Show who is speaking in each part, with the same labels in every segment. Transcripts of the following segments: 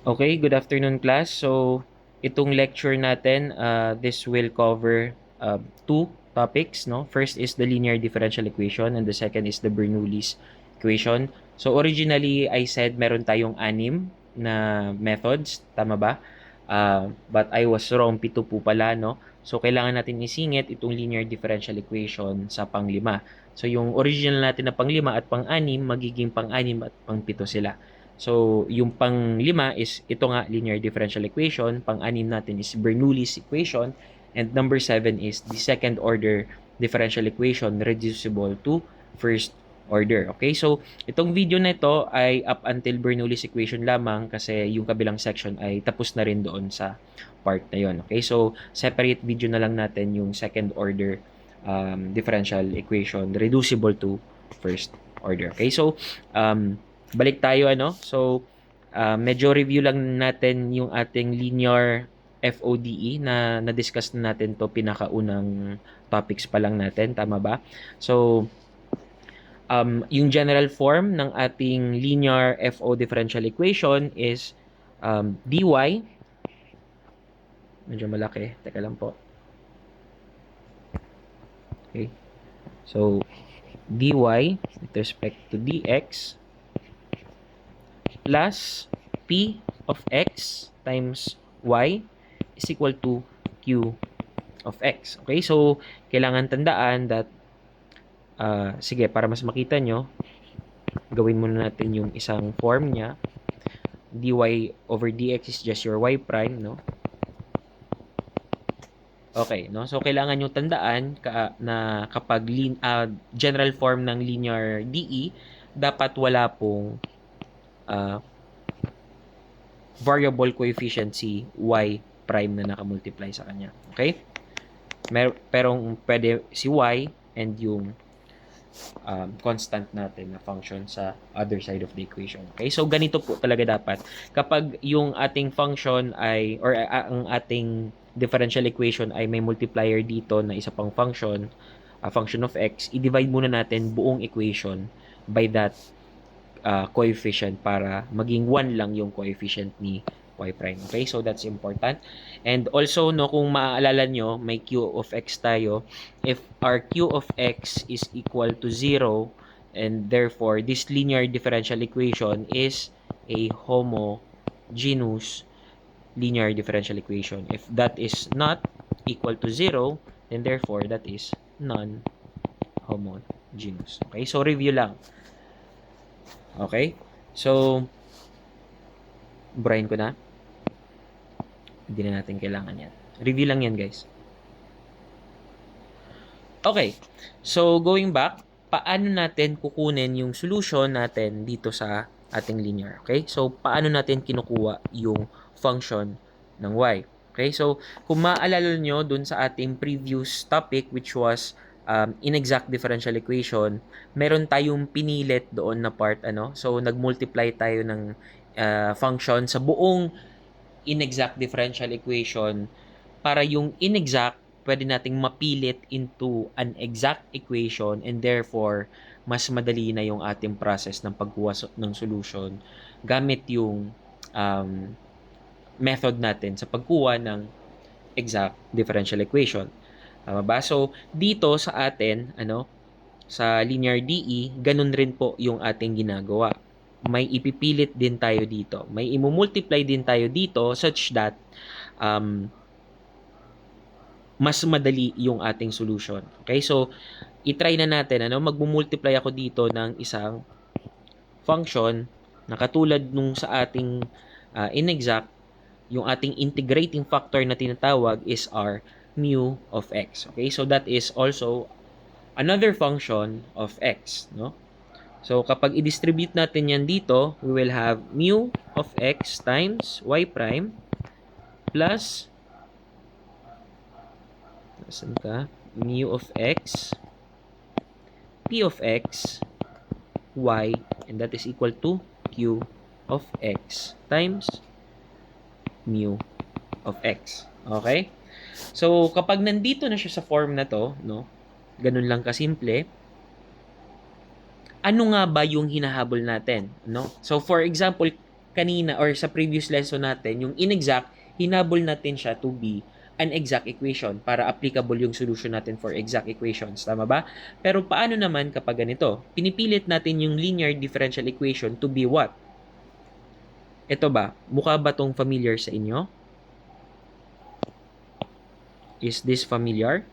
Speaker 1: Okay, good afternoon class. So, itong lecture natin, this will cover two topics, no? First is the linear differential equation and the second is the Bernoulli's equation. So, originally, I said meron tayong anim na methods, tama ba? But I was wrong, pito po pala, no? So, kailangan natin isingit itong linear differential equation sa panglima. So, yung original natin na panglima at pang-anim, magiging pang-anim at pang-pito sila. So, yung pang-lima is ito nga, linear differential equation. Pang-anim natin is Bernoulli's equation. And number 7 is the second order differential equation reducible to first order. Okay? So, itong video na ito ay up until Bernoulli's equation lamang kasi yung kabilang section ay tapos na rin doon sa part na yon. Okay? So, separate video na lang natin yung second order differential equation reducible to first order. Okay? So, balik tayo So, medyo review lang natin yung ating linear FODE na na-discuss na natin to pinakaunang topics pa lang natin, tama ba? So, yung general form ng ating linear FO differential equation is dy, medyo malaki, teka lang po. Okay. So, dy with respect to dx plus p of x times y is equal to q of x. Okay, so kailangan tandaan that, sige, para mas makita nyo, gawin muna natin yung isang form niya. dy over dx is just your y prime, no? Okay, no? So, kailangan nyo tandaan na kapag general form ng linear DE, dapat wala pong variable coefficient si y prime na nakamultiply sa kanya. Okay? Pero pwede si y and yung constant natin na function sa other side of the equation. Okay? So, ganito po talaga dapat. Kapag yung ating function ay, or ang ating differential equation ay may multiplier dito na isa pang function, a function of x, i-divide muna natin buong equation by that coefficient para maging 1 lang yung coefficient ni y prime. Okay? So, that's important. And also, no, kung maaalala nyo, may q of x tayo. If our q of x is equal to 0, and therefore, this linear differential equation is a homogeneous linear differential equation. If that is not equal to 0, then therefore, that is non-homogeneous. Okay? So, review lang. Okay? So, burahin ko na. Hindi na natin kailangan yan. Review lang yan, guys. Okay. So, going back, paano natin kukunin yung solution natin dito sa ating linear? Okay? So, paano natin kinukuha yung function ng y? Okay? So, kung maaalala nyo dun sa ating previous topic, which was inexact differential equation, meron tayong pinilit doon na part, So, nag-multiply tayo ng function sa buong inexact differential equation para yung inexact pwede nating mapilit into an exact equation and therefore mas madali na yung ating process ng pagkuha ng solution gamit yung method natin sa pagkuha ng exact differential equation. Tama ba? So, dito sa atin, sa linear DE, ganun rin po yung ating ginagawa. May ipipilit din tayo dito. May imumultiply din tayo dito such that mas madali yung ating solution. Okay? So, i-try na natin, magmumultiply ako dito ng isang function na katulad nung sa ating inexact, yung ating integrating factor na tinatawag is our mu of x. Okay? So, that is also another function of x, no? So, kapag i-distribute natin yan dito, we will have mu of x times y prime plus mu of x p of x y, and that is equal to q of x times mu of x. Okay? So, kapag nandito na siya sa form na to, no? Ganun lang kasimple. Ano nga ba yung hinahabol natin, no? So, for example, kanina or sa previous lesson natin, yung inexact, hinabol natin siya to be an exact equation para applicable yung solution natin for exact equations. Tama ba? Pero paano naman kapag ganito? Pinipilit natin yung linear differential equation to be what? Ito ba? Mukha ba tong familiar sa inyo? Is this familiar?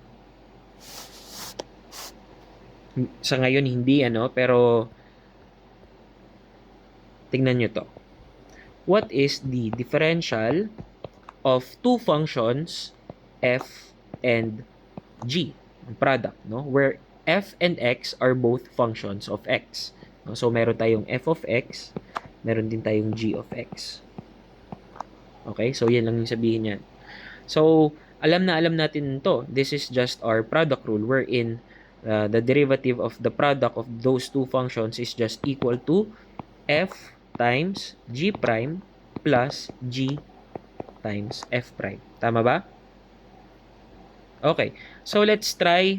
Speaker 1: Sa ngayon, hindi, ano? Pero, tingnan nyo to. What is the differential of two functions, f and g? Product, no? Where f and x are both functions of x. No? So, meron tayong f of x, meron din tayong g of x. Okay? So, yan lang yung sabihin yan. So, alam natin to. This is just our product rule wherein the derivative of the product of those two functions is just equal to f times g prime plus g times f prime. Tama ba? Okay. So, let's try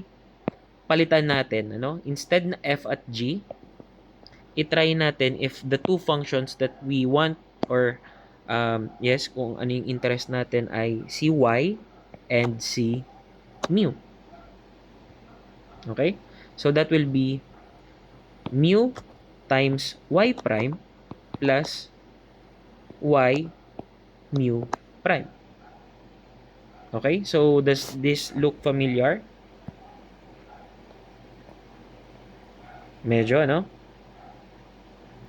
Speaker 1: palitan natin. Ano? Instead na f at g, itry natin if the two functions that we want or yes, kung ano yung interest natin ay si y and si mu. Okay? So, that will be mu times y prime plus y mu prime. Okay? So, does this look familiar? Medyo, ano?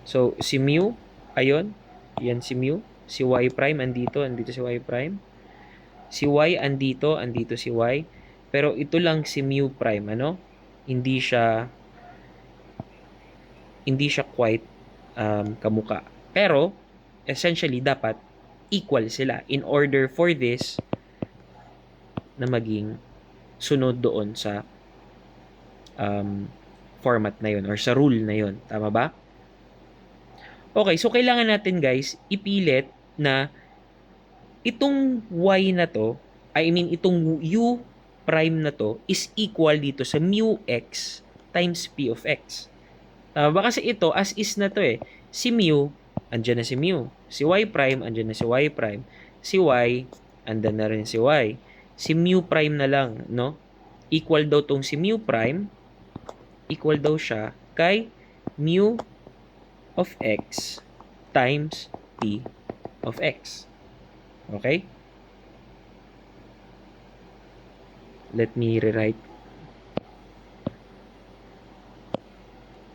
Speaker 1: So, si mu, ayun. Yan si mu. Si y prime, andito si y prime. Si y, andito si y. Pero ito lang si mu prime, ano? Hindi siya quite kamuka. Pero, essentially, dapat equal sila in order for this na maging sunod doon sa format na yun or sa rule na yun. Tama ba? Okay, so kailangan natin guys ipilit na itong y na to, itong u prime na to is equal dito sa mu x times p of x. Tama ba? Kasi ito, as is na to eh. Si mu, andyan na si mu. Si y prime, andyan na si y prime. Si y, andyan na rin si y. Si mu prime na lang, no? Equal daw tong si mu prime, equal daw siya kay mu of x times p of x. Okay? Let me rewrite.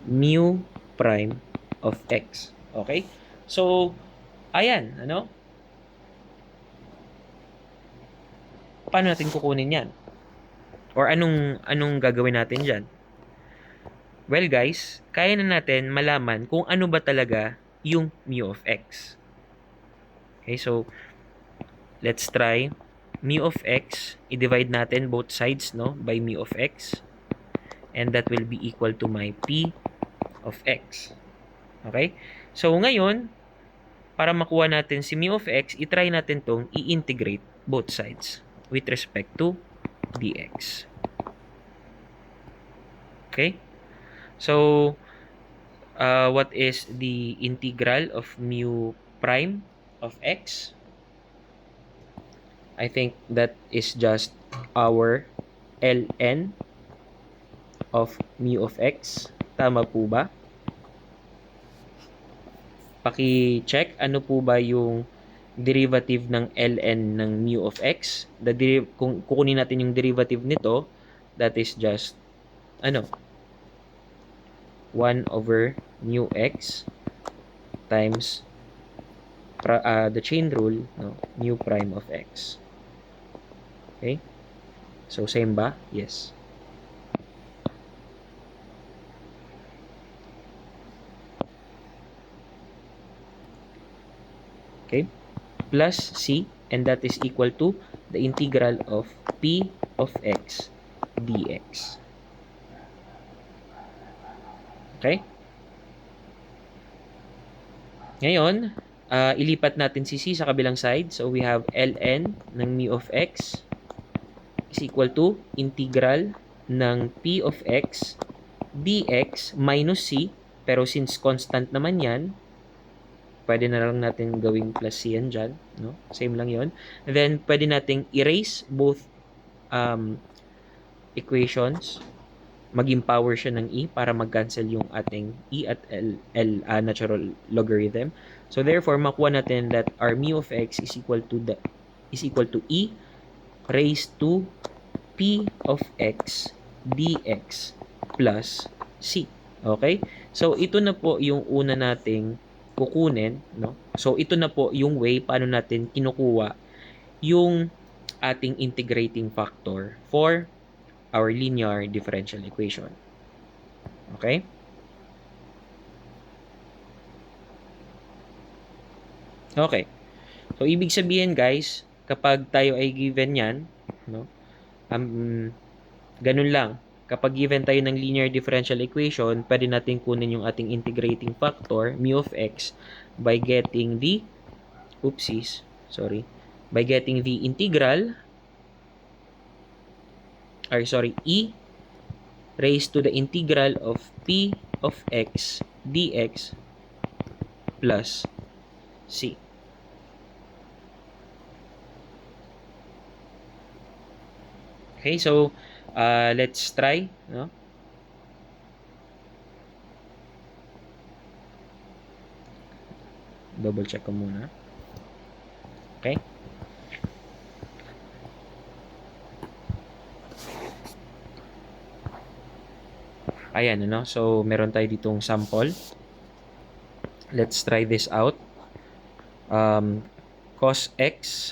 Speaker 1: Mu prime of x. Okay? So, ayan, ano? Paano natin kukunin yan? Or anong gagawin natin dyan? Well guys, kaya na natin malaman kung ano ba talaga yung mu of x. Okay, so let's try mu of x, i-divide natin both sides, no, by mu of x. And that will be equal to my p of x. Okay? So ngayon, para makuha natin si mu of x, i-try natin tong i-integrate both sides with respect to dx. Okay? So, what is the integral of mu prime of x? I think that is just our ln of mu of x. Tama po ba? Paki-check ano po ba yung derivative ng ln ng mu of x. Kung kukunin natin yung derivative nito, that is just 1 over mu x times the chain rule, no, mu prime of x. Okay? So, same ba? Yes. Okay? Plus c, and that is equal to the integral of p of x dx. Okay? Ngayon, ilipat natin si c sa kabilang side. So, we have ln ng mu of x is equal to integral ng p of x dx minus c. Pero since constant naman yan, pwede na lang natin gawing plus c yan dyan, no? Same lang yon. And then, pwede nating erase both equations, maging power siya ng e para mag-cancel yung ating e at natural logarithm. So therefore, makuha natin that our mu of x is equal to e raised to p of x dx plus c. Okay? So ito na po yung una nating kukunin, no? So ito na po yung way paano natin kinukuha yung ating integrating factor for our linear differential equation. Okay? Okay. So, ibig sabihin guys, kapag tayo ay given yan, no? Ganun lang. Kapag given tayo ng linear differential equation, pwede natin kunin yung ating integrating factor, mu of x, by getting the, by getting the integral, e raised to the integral of p of x dx plus c. Okay, so let's try, no? Double check ko muna. Okay? Ayan, ano? So, meron tayo ditong sample. Let's try this out. Cos x.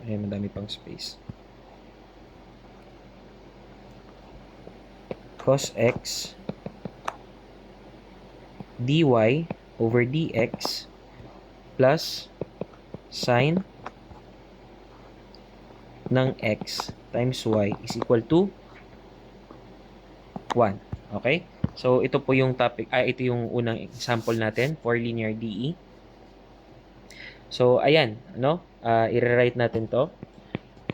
Speaker 1: Ayan, madami pang space. Cos x dy over dx plus sine ng x times y is equal to 1. Okay? So, ito po yung topic, ito yung unang example natin for linear DE. So, ayan, no? I-rewrite natin to.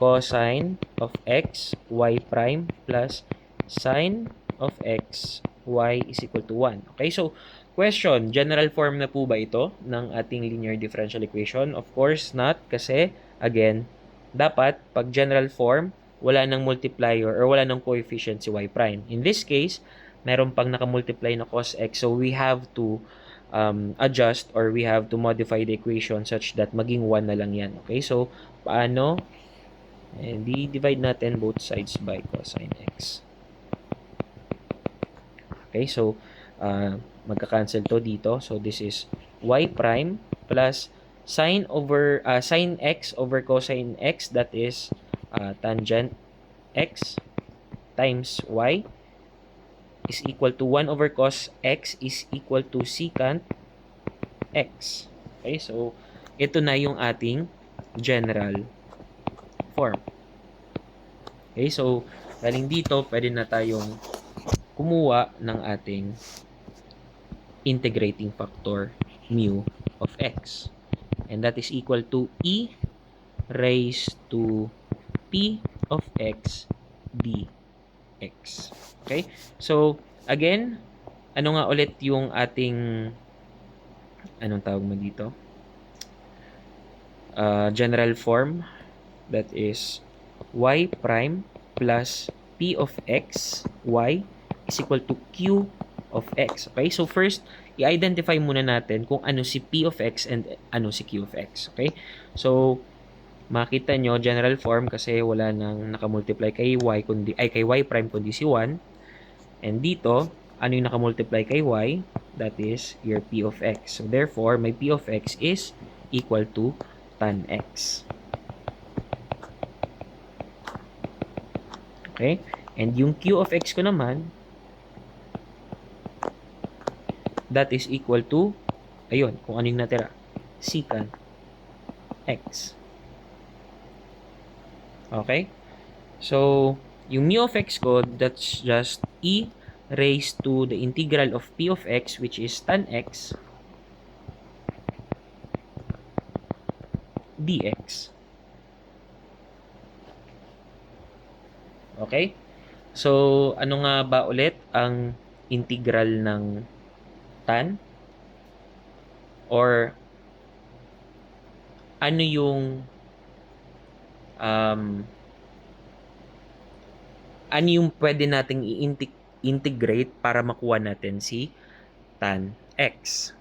Speaker 1: Cosine of x, y prime plus sine of x, y is equal to 1. Okay? So, question, general form na po ba ito ng ating linear differential equation? Of course not, kasi, again, dapat, pag general form, wala nang multiplier or wala nang coefficient si y prime. In this case, meron pang nakamultiply na cos x. So, we have to adjust or we have to modify the equation such that maging 1 na lang yan. Okay? So, paano? And divide natin both sides by cosine x. Okay? So, magka-cancel to dito. So, this is y prime plus sine x over cosine x, that is tangent x times y is equal to 1 over cos x is equal to secant x. Okay, so ito na yung ating general form. Okay, so galing dito, pwede na tayong kumuha ng ating integrating factor mu of x. And that is equal to e raised to p of x dx. Okay? So, again, ano nga ulit yung ating, anong tawag mo dito? General form, that is y prime plus p of x, y is equal to q of x. Okay? So, first, i-identify muna natin kung ano si p of x and ano si q of x. Okay? So, makita nyo, general form kasi wala nang nakamultiply kay y prime kundi si 1. And dito, ano yung nakamultiply kay y? That is your p of x. So, therefore, my p of x is equal to tan x. Okay? And yung q of x ko naman, that is equal to, ayun, kung ano yung natira, secant x. Okay? So, yung mu of x ko, that's just e raised to the integral of p of x, which is tan x dx. Okay? So, ano nga ba ulit ang integral ng tan? Or ano yung um, pwede nating i-integrate para makuha natin si tan x.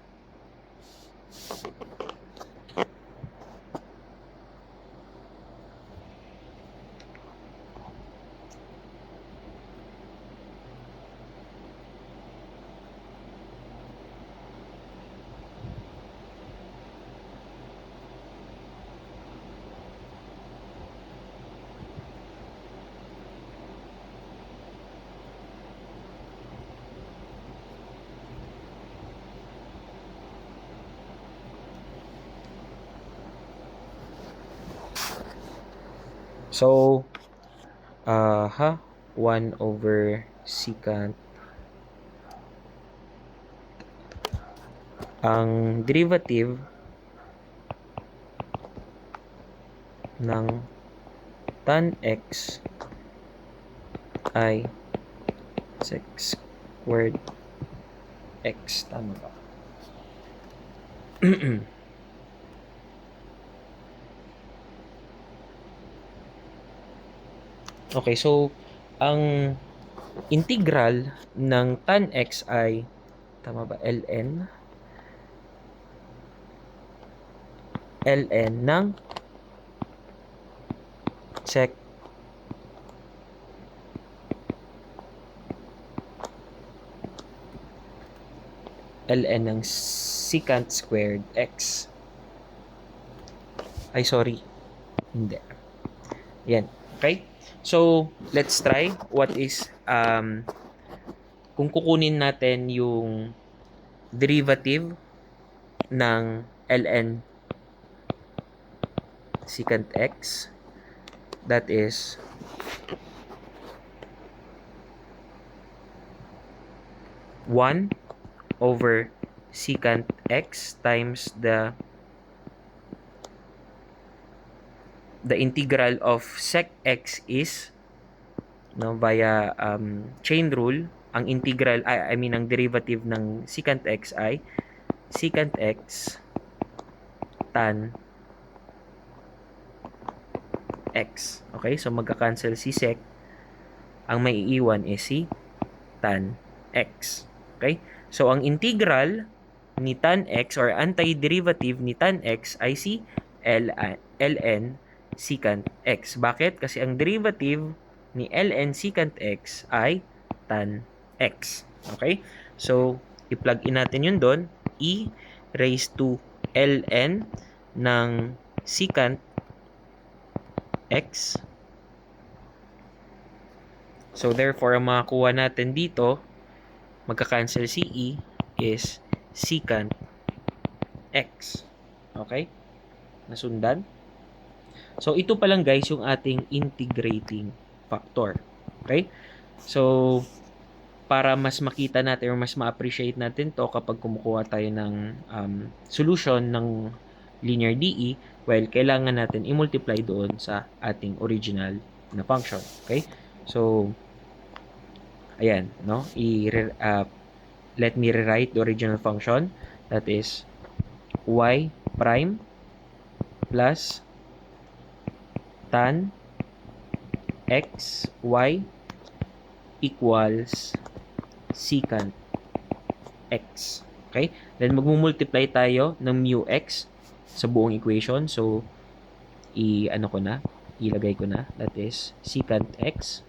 Speaker 1: So, 1 over secant. Ang derivative ng tan x ay sec squared x. Tama ba? Okay, so ang integral ng tan x ay, tama ba, ln ng sec ln ng secant squared x. Ay, sorry. Hindi. Yan. Okay? So, let's try what is, kung kukunin natin yung derivative ng ln secant x, that is one over secant x times the integral of sec x is, no, via chain rule, ang integral, ang derivative ng secant x ay secant x tan x. Okay? So, magka-cancel si sec. Ang maiiwan is si tan x. Okay? So, ang integral ni tan x or antiderivative ni tan x ay si ln secant x. Bakit? Kasi ang derivative ni ln secant x ay tan x. Okay? So, i-plug in natin yun doon. E raised to ln ng secant x. So, therefore, ang makakuha natin dito, magka-cancel si E is secant x. Okay? Nasundan? So, ito pa lang guys yung ating integrating factor. Okay? So, para mas makita natin or mas ma-appreciate natin to kapag kumukuha tayo ng solution ng linear DE, well, kailangan natin i-multiply doon sa ating original na function. Okay? So, ayan, no? Let me rewrite the original function. That is y prime plus tan x y equals secant x. Okay? Then, magmumultiply tayo ng mu x sa buong equation. So, ilagay ko na. That is secant x.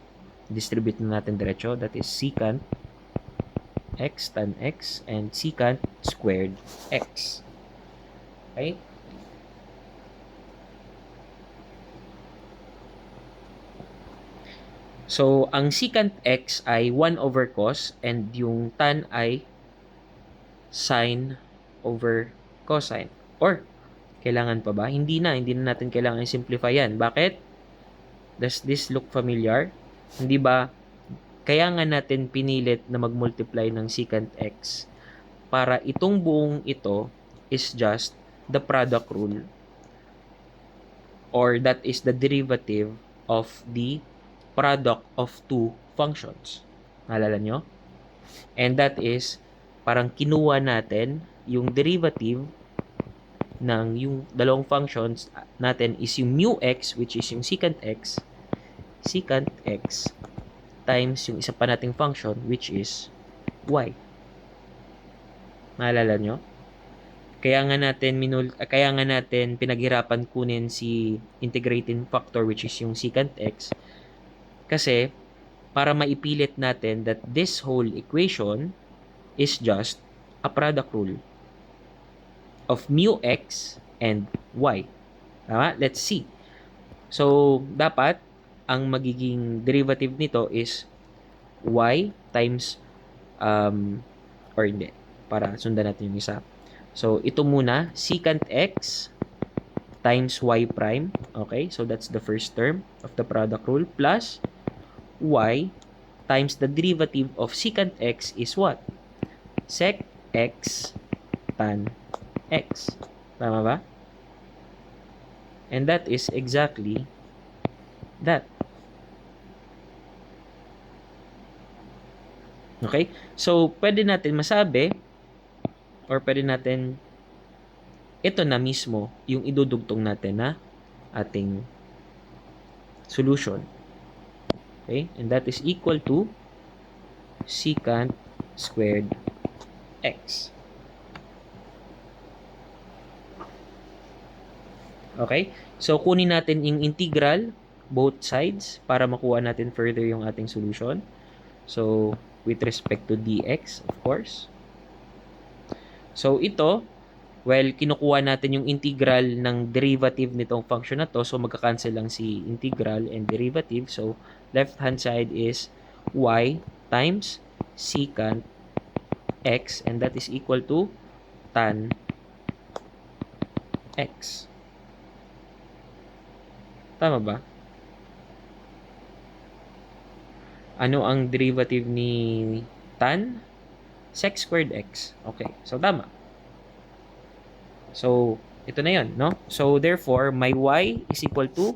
Speaker 1: Distribute na natin diretso. That is secant x tan x and secant squared x. Okay? So, ang secant x ay 1 over cos and yung tan ay sine over cosine. Or, kailangan pa ba? Hindi na natin kailangan i-simplify yan. Bakit? Does this look familiar? Hindi ba? Kaya nga natin pinilit na mag-multiply ng secant x para itong buong ito is just the product rule, or that is the derivative of the product of two functions. Naalala nyo? And that is, parang kinuha natin yung derivative ng yung dalawang functions natin is yung mu x, which is yung secant x, times yung isa pa nating function, which is y. Maalala nyo? Kaya nga natin pinaghirapan kunin si integrating factor, which is yung secant x, kasi para maipilit natin that this whole equation is just a product rule of mu x and y. Tama? Let's see. So, dapat ang magiging derivative nito is y times or hindi, para sundan natin yung isa. So, ito muna, secant x times y prime. Okay? So, that's the first term of the product rule plus y times the derivative of secant x is what? Sec x tan x. Tama ba? And that is exactly that. Okay? So, pwede natin masabi or pwede natin ito na mismo yung idudugtong natin na ating solution. Okay? And that is equal to secant squared x. Okay? So, kunin natin yung integral, both sides, para makuha natin further yung ating solution. So, with respect to dx, of course. So, ito, well, kinukuha natin yung integral ng derivative nitong function na to. So, magka-cancel lang si integral and derivative. So, left-hand side is y times secant x, and that is equal to tan x. Tama ba? Ano ang derivative ni tan? Sec squared x. Okay, so tama. So, ito na yun, no? So, therefore, my y is equal to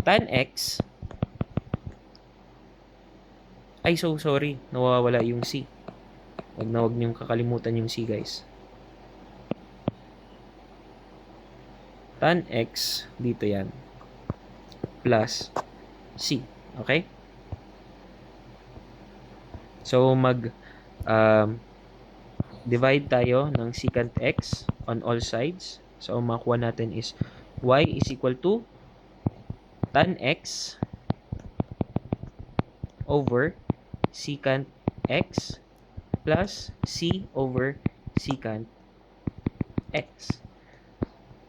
Speaker 1: tan x. Ay, so sorry. Nawawala yung c. Huwag niyong kakalimutan yung c, guys. Tan x, dito yan. Plus c. Okay? So, divide tayo ng secant x on all sides. So, ang makuha natin is y is equal to tan x over secant x plus c over secant x.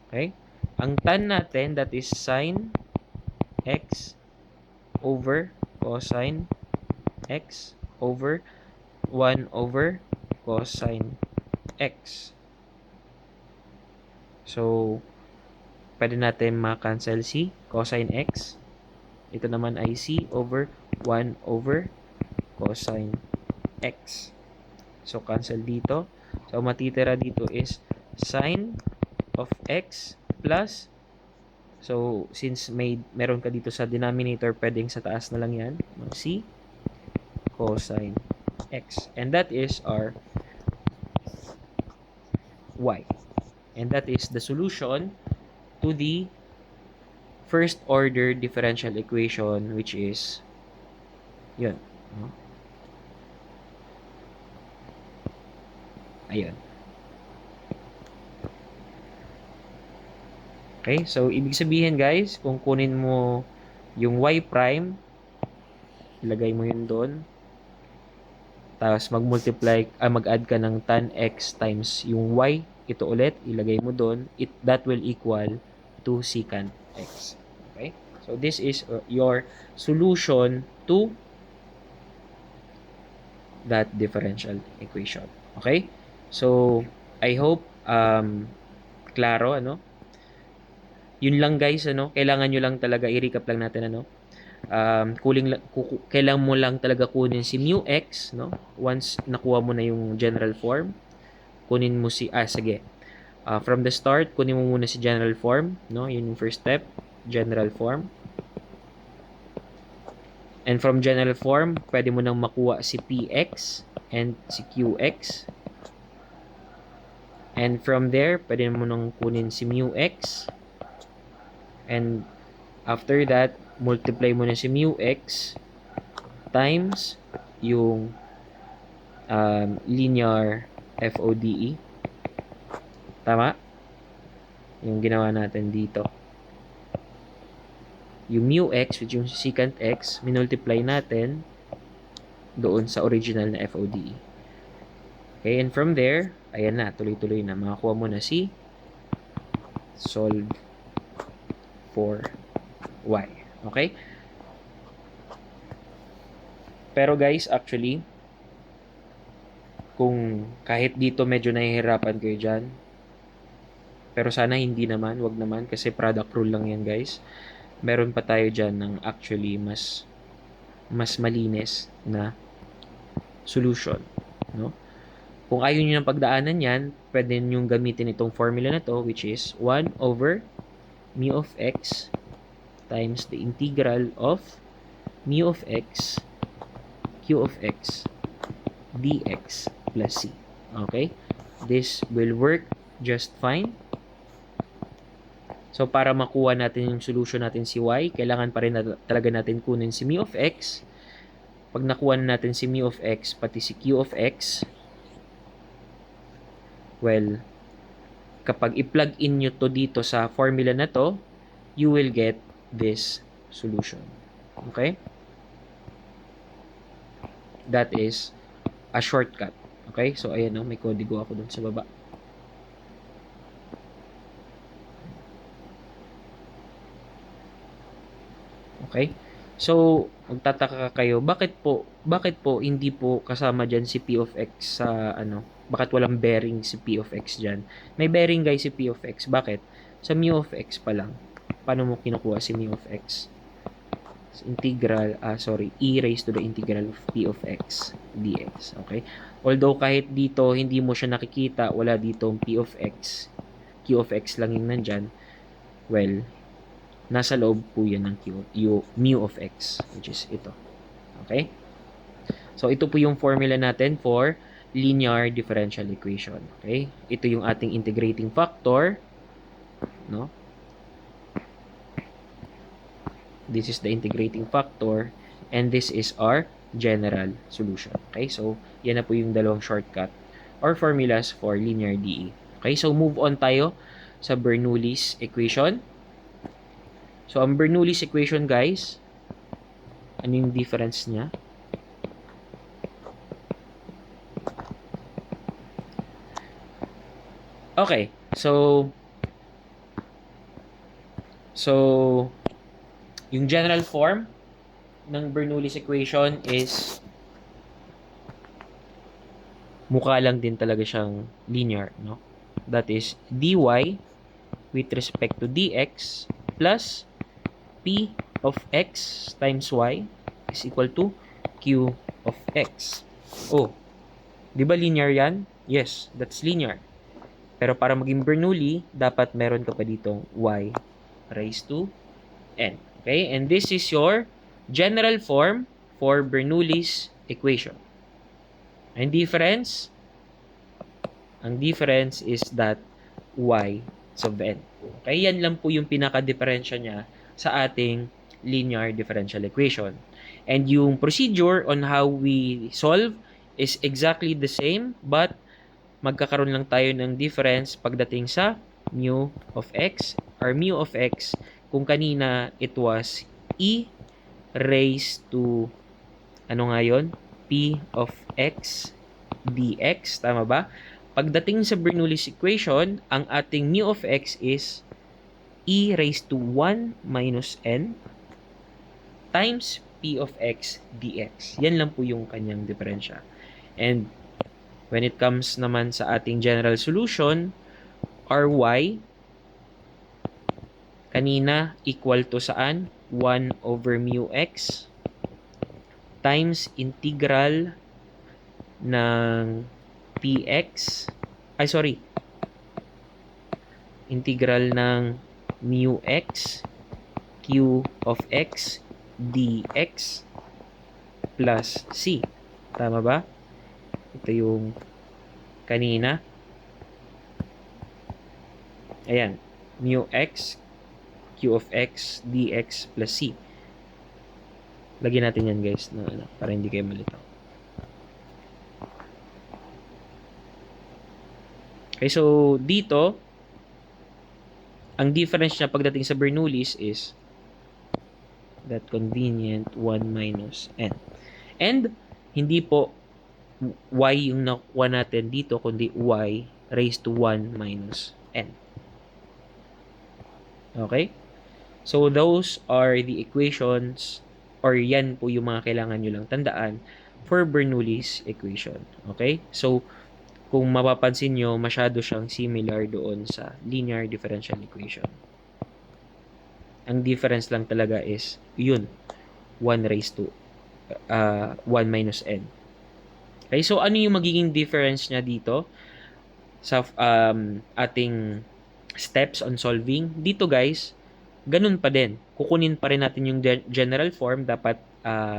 Speaker 1: Okay? Ang tan natin, that is sin x over cosine x over 1 over cosine x. So, pwede natin ma-cancel si cosine x. Ito naman ay c over 1 over cosine x. So, cancel dito. So, matitira dito is sin of x plus, so, since meron ka dito sa denominator, pwedeng sa taas na lang yan, c cosine x. And that is our y. And that is the solution to the first order differential equation, which is yun. Ayun. Okay, so ibig sabihin, guys, kung kunin mo yung y prime, ilagay mo yun doon. Tapos mag-add ka ng tan x times yung y, ito ulit, ilagay mo doon. That will equal to secant x. Okay? So this is your solution to that differential equation. Okay? So I hope klaro, ano? Yun lang, guys, ano? Kailangan nyo lang talaga i-recap lang natin, ano? Kailangan mo lang talaga kunin si mu x, no? Once nakuha mo na yung general form, kunin mo sige. From the start, kunin mo muna si general form, no? Yun yung first step, general form. And from general form, pwede mo nang makuha si px and si qx. And from there, pwede mo nang kunin si mu x. And after that, multiply mo na si mu x times yung linear FODE. Tama? Yung ginawa natin dito. Yung mu x, which yung secant x, minultiply natin doon sa original na FODE. Okay, and from there, ayan na, tuloy-tuloy na. Makakuha mo na si solve for y. Okay? Pero guys, actually, kung kahit dito medyo nahihirapan kayo dyan, pero sana hindi naman, wag naman, kasi product rule lang yan guys. Meron pa tayo dyan ng actually mas malinis na solution. No? Kung ayaw nyo ng pagdaanan yan, pwede nyo gamitin itong formula na to, which is 1 over mu of x times the integral of mu of x q of x dx plus c. Okay? This will work just fine. So, para makuha natin yung solution natin si y, kailangan pa rin talaga natin kunin si mu of x. Pag nakuha na natin si mu of x, pati si q of x, well, kapag i-plug in nyo to dito sa formula na to, you will get this solution. Okay? That is a shortcut. Okay? So, ayan o, may kodigo ako dun sa baba. Okay? So, magtataka kayo, bakit po hindi po kasama diyan si P of X sa bakit walang bearing si P of X diyan? May bearing guys si P of X. Bakit? Sa mu of X pa lang. Paano mo kinukuha si mu of X? Integral, e raised to the integral of P of X dx. Okay? Although kahit dito hindi mo siya nakikita, wala ditong P of X, Q of X lang yung nandyan, well, nasa loob po yan ng mu of x, which is ito. Okay? So, ito po yung formula natin for linear differential equation. Okay? Ito yung ating integrating factor. No? This is the integrating factor. And this is our general solution. Okay? So, yan na po yung dalawang shortcut or formulas for linear DE. Okay? So, move on tayo sa Bernoulli's equation. So, ang Bernoulli's equation, guys, ano yung difference niya? Okay. So, yung general form ng Bernoulli's equation is mukha lang din talaga siyang linear, no? That is dy with respect to dx plus p of x times y is equal to q of x. Oh, di ba linear yan? Yes, that's linear. Pero para maging Bernoulli, dapat meron ka pa ditong y raised to n. Okay? And this is your general form for Bernoulli's equation. Ang difference is that y sub n. Okay? Yan lang po yung pinaka-diferensya niya sa ating linear differential equation. And yung procedure on how we solve is exactly the same, but magkakaroon lang tayo ng difference pagdating sa mu of x or mu of x. Kung kanina it was e raised to ano nga yun? P of x dx. Tama ba? Pagdating sa Bernoulli's equation, ang ating mu of x is e raised to 1 minus n times p of x dx. Yan lang po yung kanyang diferensya. And when it comes naman sa ating general solution, ry, kanina equal to saan? 1 over mu x times integral ng px, integral ng mu x q of x dx plus c. Tama ba? Ito yung kanina. Ayan. Mu x, q of x, dx plus c. Lagyan natin yan guys, na, para hindi kayo malito. Okay, so dito, ang difference niya pagdating sa Bernoulli's is that convenient 1 minus n. And, hindi po y yung nakuha natin dito, kundi y raised to 1 minus n. Okay? So, those are the equations, or yan po yung mga kailangan nyo lang tandaan for Bernoulli's equation. Okay? So, kung mapapansin nyo, masyado siyang similar doon sa linear differential equation. Ang difference lang talaga is, yun, 1 raised to 1 minus n. Okay, so ano yung magiging difference niya dito sa ating steps on solving? Dito guys, ganun pa din. Kukunin pa rin natin yung general form. Dapat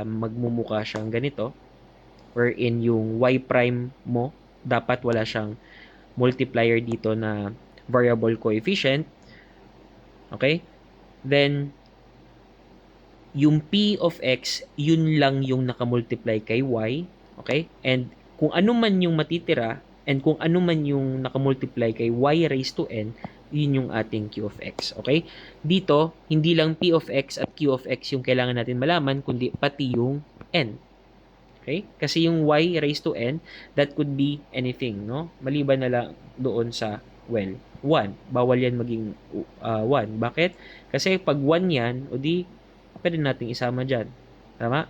Speaker 1: magmumukha siyang ganito. Wherein yung y prime mo, dapat wala siyang multiplier dito na variable coefficient. Okay? Then, yung p of x, yun lang yung nakamultiply kay y. Okay? And kung ano man yung matitira, and kung ano man yung nakamultiply kay y raised to n, yun yung ating q of x. Okay? Dito, hindi lang p of x at q of x yung kailangan natin malaman, kundi pati yung n. Okay? Kasi yung y raised to n, that could be anything, no? Maliban na lang doon sa, well, 1. Bawal yan maging 1. Bakit? Kasi pag 1 yan, o di, pwede nating isama dyan. Tama?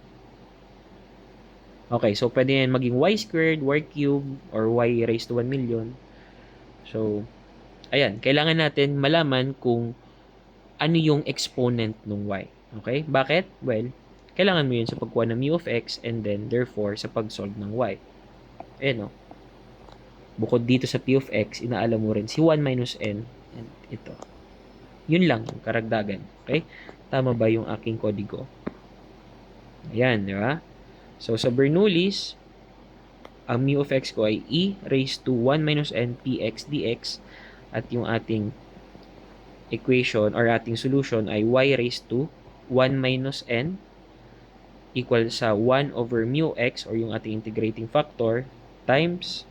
Speaker 1: Okay, so pwede yan maging y squared, y cubed, or y raised to 1 million. So, ayan, kailangan natin malaman kung ano yung exponent ng y. Okay? Bakit? Well, kailangan mo yun sa pagkuha ng mu of x and then therefore sa pag-solve ng y. Ayan o. Bukod dito sa p of x, inaalam mo rin si 1 minus n and ito. Yun lang yung karagdagan. Okay? Tama ba yung aking kodigo? Ayan, di ba? So, sa Bernoulli's, ang mu of x ko ay e raised to 1 minus n px dx at yung ating equation or ating solution ay y raised to 1 minus n equal sa 1 over mu x or yung ating integrating factor times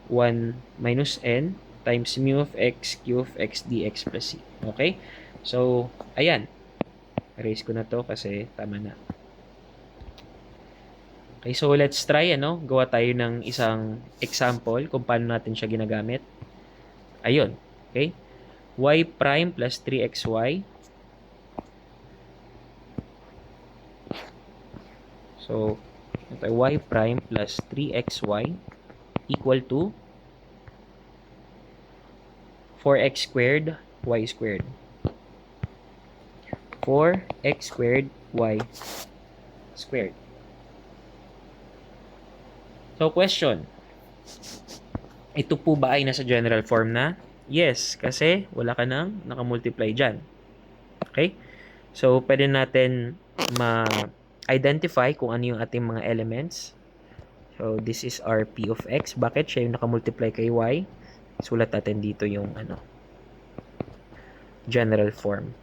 Speaker 1: 1 minus n times mu of x q of x dx plus c. Okay? So, ayan. Erase ko na to kasi tama na. Okay, so let's try, gawa tayo ng isang example kung paano natin siya ginagamit. Ayun, okay? Y prime plus 3xy. So, ito ay y prime plus 3xy equal to 4x squared, y squared. 4x squared, y squared. So, question. Ito po ba ay nasa general form na? Yes, kasi wala ka nang nakamultiply dyan. Okay? So, pwede natin ma-identify kung ano yung ating mga elements. So, this is our p of x. Bakit? Siya yung nakamultiply kay y. Sulat natin dito yung general form.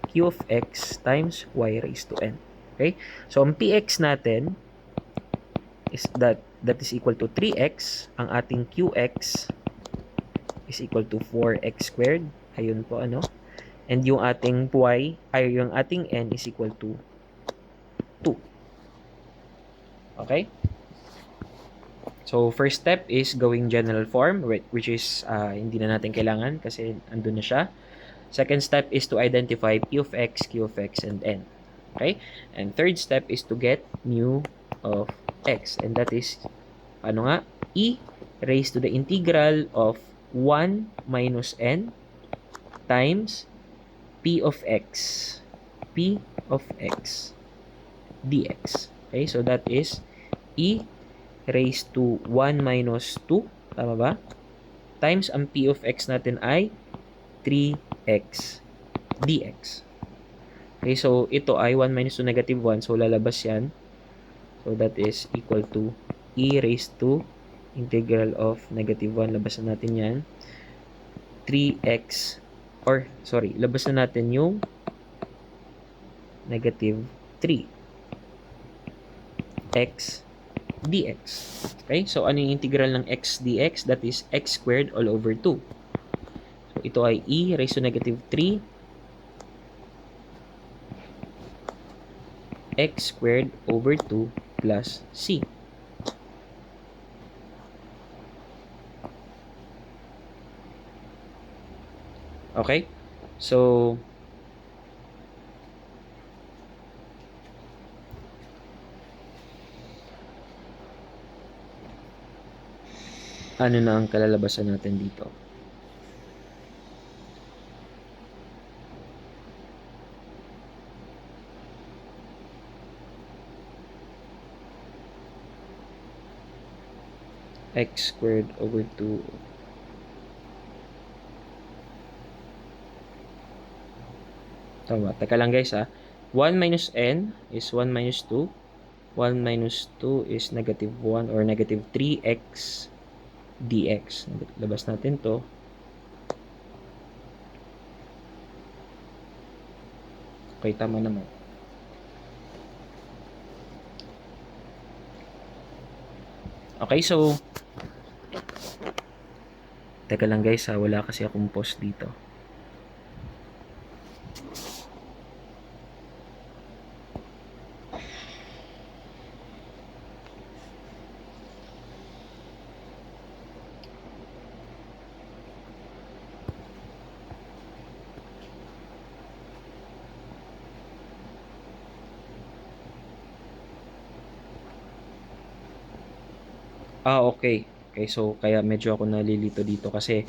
Speaker 1: Q of x times y raised to n. Okay? So, ang px natin is that is equal to 3x. Ang ating qx is equal to 4x squared. Ayun po, And yung ating y, ay yung ating n is equal to 2. Okay? So, first step is going general form, which is hindi na natin kailangan kasi andun na siya. Second step is to identify p of x, q of x, and n. Okay? And third step is to get mu of x. And that is, e raised to the integral of 1 minus n times p of x dx. Okay? So, that is e raised to 1 minus 2. Tama ba? Times ang p of x natin ay 3x dx. Okay, so ito ay 1 minus 2 negative 1. So, lalabas yan. So, that is equal to e raised to integral of negative 1. Labasan natin yan. 3x, or sorry, labas na natin yung negative 3x dx. Okay? So, ano yung integral ng x dx? That is x squared all over 2. So, ito ay e raised to negative 3 x squared over 2 plus c. Okay? So, ano na ang kalalabasan natin dito? X squared over 2. Tama. Teka lang guys ha. 1 minus n is 1 minus 2. 1 minus 2 is negative 1 or negative 3x dx. Labas natin to. Okay, tama naman. Okay, so teka lang guys ha, wala kasi akong pause dito. Okay. Okay, so kaya medyo ako nalilito dito kasi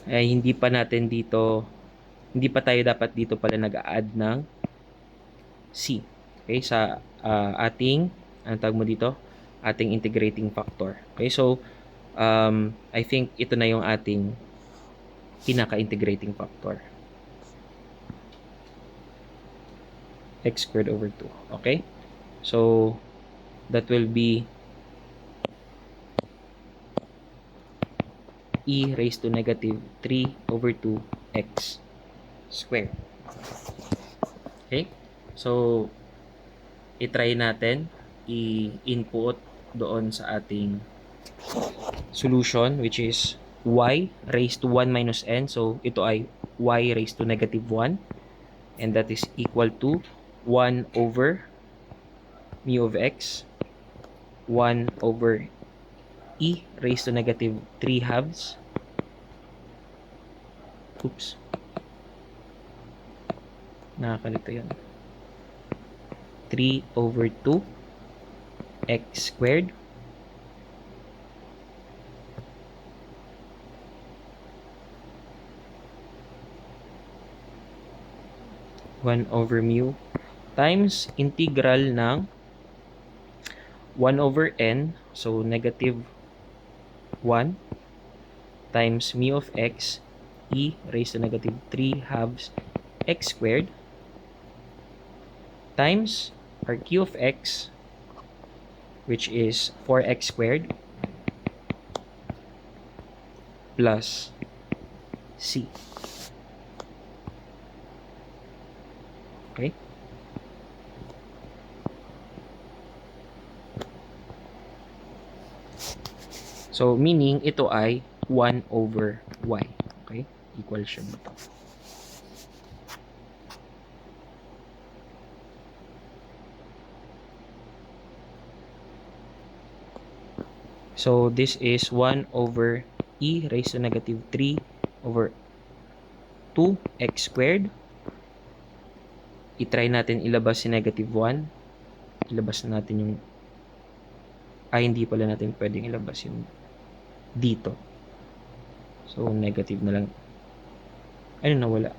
Speaker 1: hindi pa tayo dapat dito pala nag-add ng C. Okay, sa ating, anong tawag mo dito? Ating integrating factor. Okay, so I think ito na yung ating pinaka-integrating factor. X squared over 2. Okay? So, that will be e raised to negative 3 over 2x squared. Okay? So, i-try natin i-input doon sa ating solution, which is y raised to 1 minus n. So, ito ay y raised to negative 1. And that is equal to 1 over mu of x, 1 over e raised to negative 3 halves. Oops. Nakakalito yan. 3 over 2 x squared (1 over mu) times integral ng 1 over n, so negative 1 times mu of x e raised to negative 3 halves x squared times our q of x, which is 4x squared plus c. Okay? So, meaning ito ay 1 over y. Okay? Equal siya dito. So, this is 1 over e raised to negative 3 over 2x squared. I-try natin ilabas si negative 1. Ilabas na natin yung... hindi pala natin pwedeng ilabas yung dito. So, negative na lang. Ano na wala?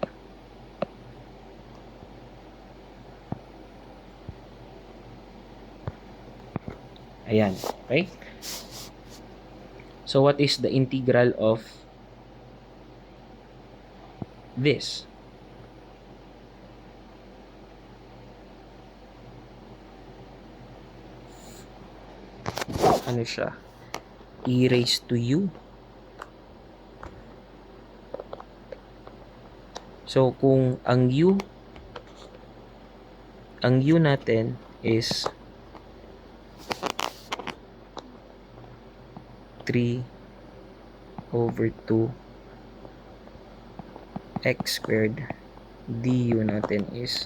Speaker 1: Ayan. Okay? So, what is the integral of this? Ano siya? E raised to u So, kung ang u natin is 3/2 x squared, du natin is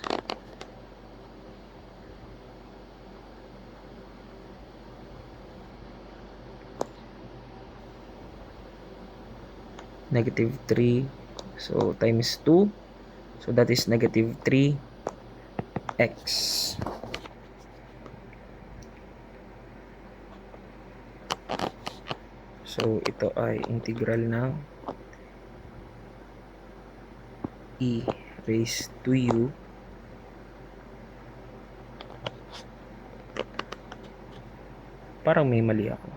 Speaker 1: -3, so times 2, so that is -3x. So ito ay integral ng e raised to u parang may mali ako.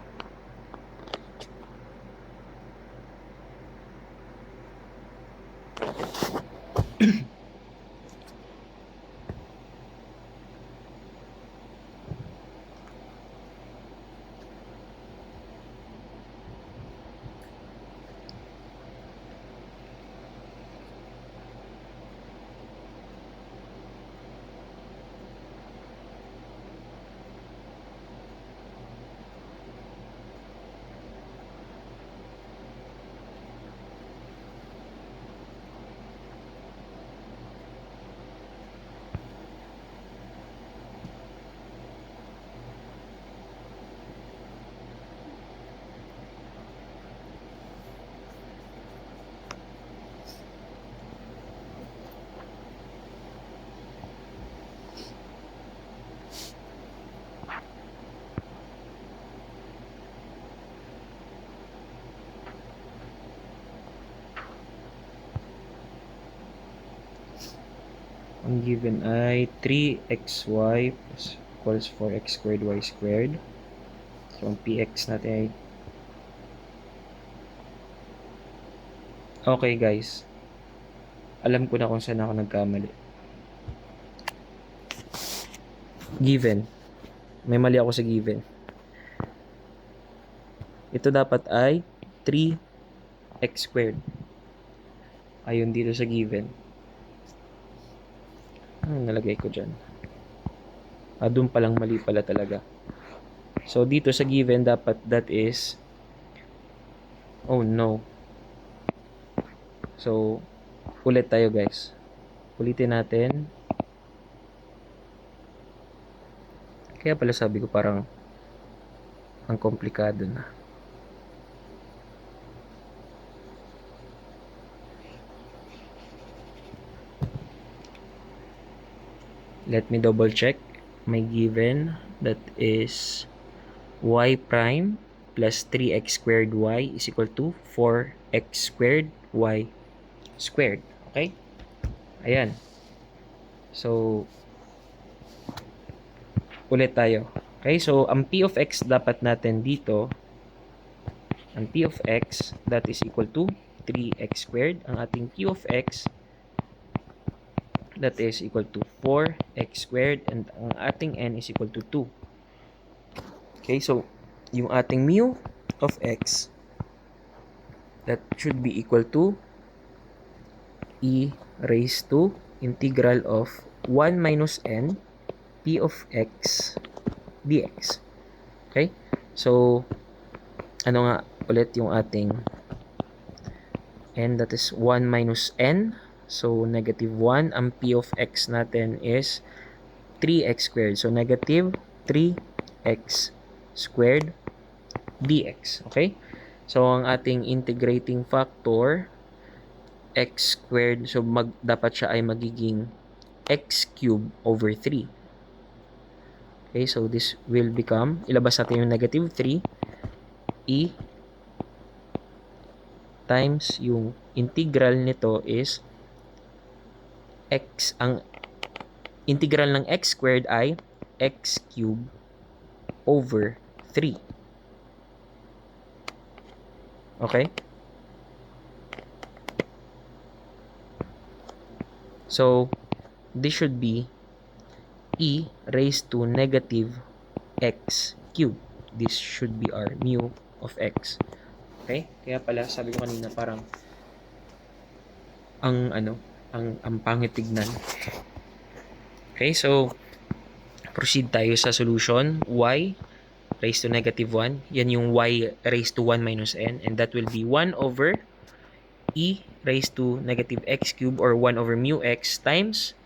Speaker 1: Ang given ay 3xy equals 4x squared y squared. So, ang px natin ay okay guys. Alam ko na kung saan ako nagkamali. Given. May mali ako sa given. Ito dapat ay 3x squared. Ayun dito sa given. Ano nalagay ko dyan? Doon palang mali pala talaga. So, dito sa given, dapat that is... Oh, no. So, ulit tayo guys. Ulitin natin. Kaya pala sabi ko parang ang komplikado na. Let me double check. My given, that is y prime plus 3x squared y is equal to 4x squared y squared. Okay? Ayan. So, ulit tayo. Okay? So, ang p of x dapat natin dito, ang p of x, that is equal to 3x squared. Ang ating q of x, that is equal to 4x squared. And ang ating n is equal to 2. Okay? So, yung ating mu of x, that should be equal to e raised to integral of 1 minus n p of x dx. Okay? So, ano nga ulit yung ating n, that is 1 minus n. So, -1. Ang p of x natin is 3x squared. So, -3x squared dx. Okay? So, ang ating integrating factor, x squared, so dapat siya ay magiging x cubed over 3. Okay, so this will become, ilabas natin yung -3, e times yung integral nito is x, ang integral ng x squared ay x cubed over 3. Okay? So, this should be e raised to -x cubed. This should be our mu of x. Okay? Kaya pala, sabi ko kanina, parang ang Ang pangit tignan. Okay, so proceed tayo sa solution. Y raised to negative 1. Yan yung y raised to 1 minus n. And that will be 1 over e raised to negative x cubed or 1 over mu x times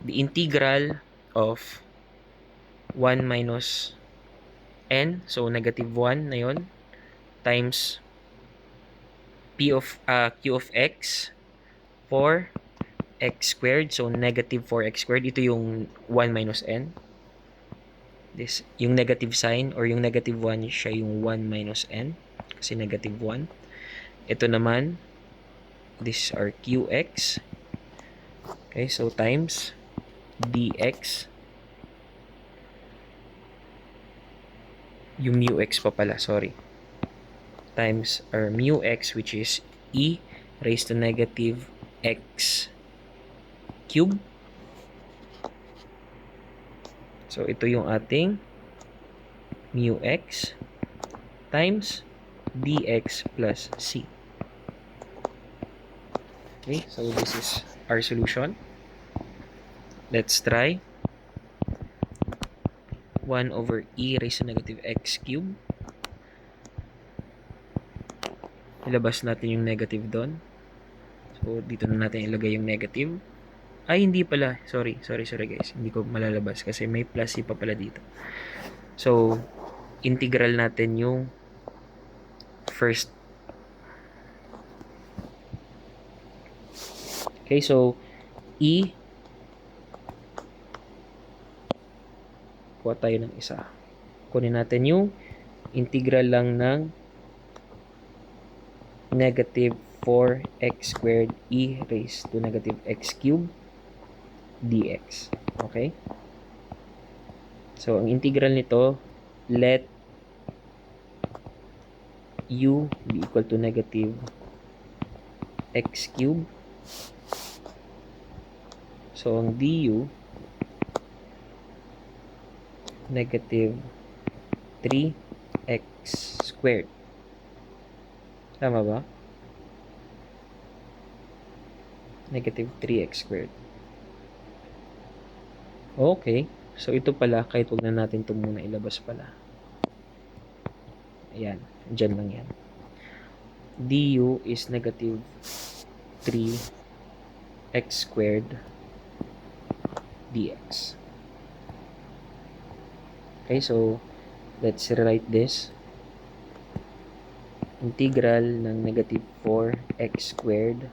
Speaker 1: the integral of 1 minus n. So, negative 1 na yun times q of x for x squared. So, negative 4x squared. Ito yung 1 minus n. This, yung negative sign or yung negative 1, siya yung 1 minus n. Kasi negative 1. Ito naman, these are qx. Okay, so times dx. Yung mu x pa pala, sorry. Times our mu x, which is e raised to negative x cube. So, ito yung ating mu x times dx plus c. Okay, so this is our solution. Let's try. 1 over e raised to negative x cube. Ilabas natin yung negative doon. So, dito na natin ilagay yung negative. Ay, hindi pala. Sorry guys. Hindi ko malalabas kasi may plus pa pala dito. So, integral natin yung first. Okay, so, e. Kuha tayo ng isa. Kunin natin yung integral lang ng negative 4x squared e raised to negative x cubed dx. Okay? So, ang integral nito, let u be equal to negative x cubed. So, ang du, negative 3x squared. Tama ba? Negative 3x squared. Okay. So, ito pala, kahit huwag na natin ito muna ilabas pala. Ayan. Diyan lang yan. Du is negative 3x squared dx. Okay, so, let's rewrite this. Integral ng negative 4x squared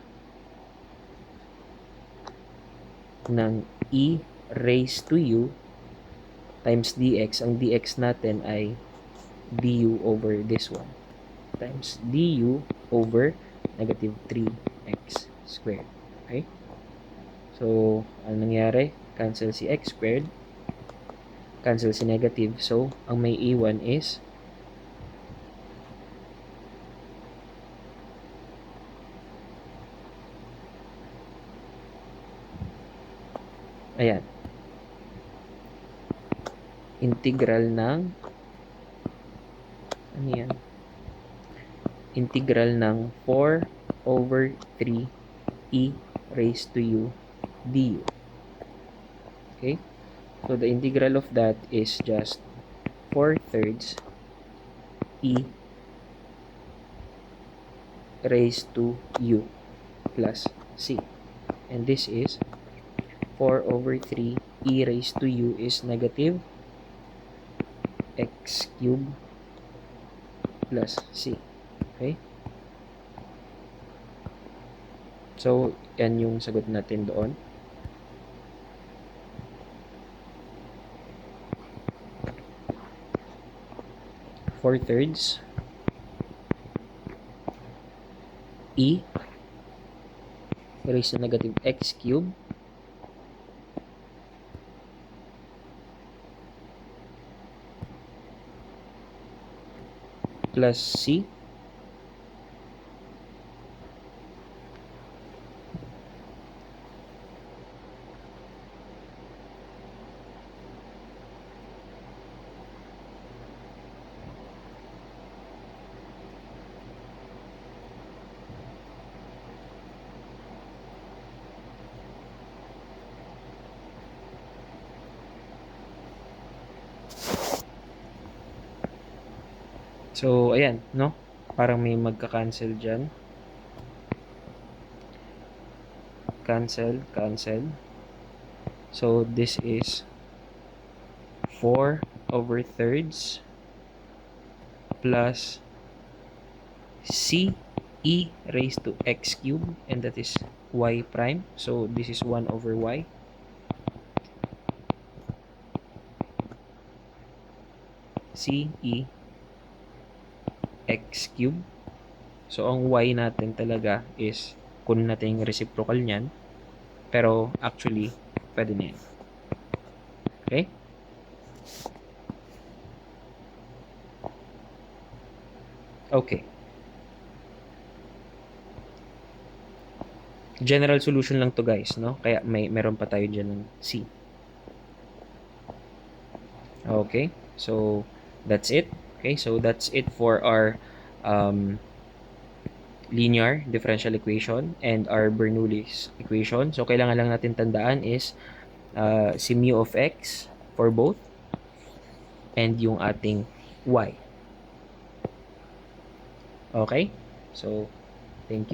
Speaker 1: ng e raised to u times dx. Ang dx natin ay du over this one times du over negative 3x squared. Okay? So, ano nangyari? Cancel si x squared. Cancel si negative. So, ang may e1 is ayan. Integral ng ano yan? Integral ng 4 over 3 e raised to u du. Okay? So, the integral of that is just 4/3 e raised to u plus c. And this is 4 over 3 e raised to u is negative x cubed plus c. Okay? So, yan yung sagot natin doon. Four-thirds e raised to negative x cubed plus c So, ayan, no? Parang may magka-cancel dyan. Cancel, cancel. So, this is 4/3 plus c e raised to x cube, and that is y prime. So, this is 1/y. C e x cube. So, ang y natin talaga is, kunin natin yung reciprocal niyan. Pero, actually, pwede na yan. Okay? Okay. General solution lang to guys, no? Kaya meron pa tayo dyan ng C. Okay, so that's it. Okay, so that's it for our linear differential equation and our Bernoulli's equation. So kailangan lang natin tandaan is si mu of x for both and yung ating y. Okay, so thank you.